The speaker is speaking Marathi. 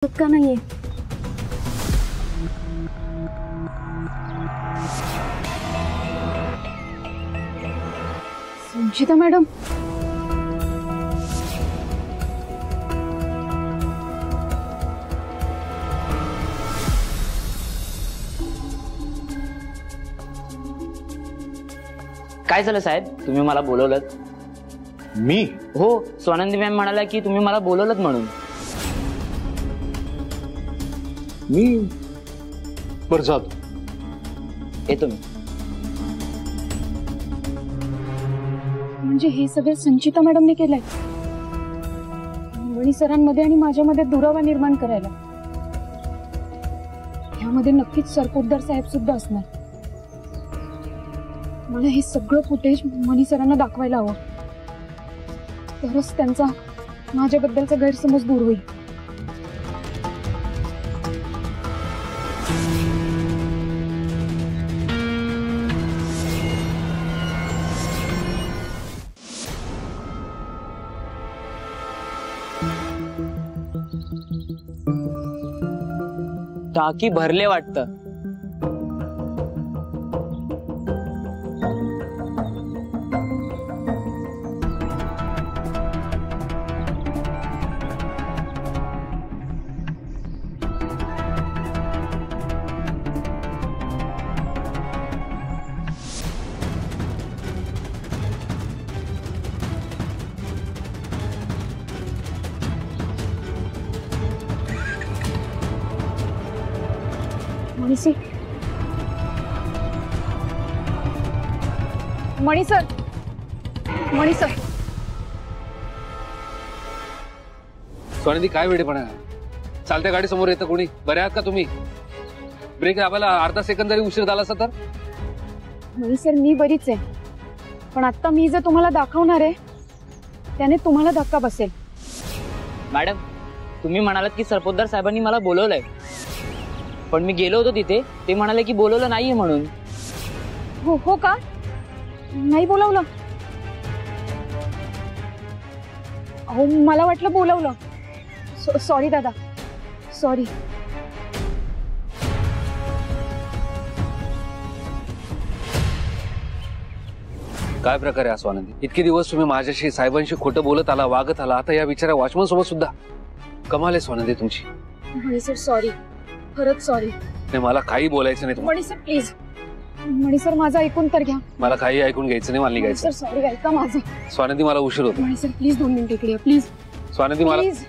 का नाहीये? संचिता मॅडम, काय झालं साहेब? तुम्ही मला बोलवलं? मी? हो, स्वानंदी मॅम म्हणाला की तुम्ही मला बोलवलं म्हणून. मी बरं जातो. येतो मी. म्हणजे हे सगळं संचिता मॅडमने केलंय? मणी सरांमध्ये आणि माझ्यामध्ये दुरावा निर्माण करायला. यामध्ये नक्कीच सरपोतदार साहेब सुद्धा असणार. मला हे सगळं फुटेज मणी सरांना दाखवायला हवं, तरच त्यांचा माझ्याबद्दलचा गैरसमज दूर होईल. टाकी भरले वाटतं. मणी सर, मणी सर. स्वानंदी, काय वेळेपणा? चालत्या गाडी समोर येतं कोणी? बरे आहात का तुम्ही? ब्रेक दाबायला अर्धा सेकंद जरी उशीर झाला असता तर? मणी सर, मी बरीच आहे, पण आता मी जे तुम्हाला दाखवणार आहे त्याने तुम्हाला धक्का बसेल. मॅडम, तुम्ही म्हणालात की सरपोतदार साहेबांनी मला बोलवलंय, पण मी गेलो होतो तिथे. ते म्हणाले की बोलवलं नाहीये म्हणून. हो का? नाही बोलावलं? अहो, मला वाटलं बोलावलं. सॉरी दादा, सॉरी. काय प्रकार आहे स्वानंदी? इतके दिवस तुम्ही माझ्याशी साहेबांशी खोटं बोलत आला, वागत आला, आता या विचारा वॉचमन सोबत सुद्धा. कमाल आहे स्वानंदी तुमची. मणी सर, सॉरी, खरंच सॉरी. नाही, मला काही बोलायचं नाही. मणी सर प्लीज, मणी सर माझं ऐकून तर घ्या. मला काही ऐकून घ्यायचं नाही, मला निघायचं. सर सॉरी, ऐका माझं. स्वानंदी, मला उशीर होतो. मणी सर प्लीज 2 मिनिट इकडे, प्लीज. स्वानंदी, मला प्लीज.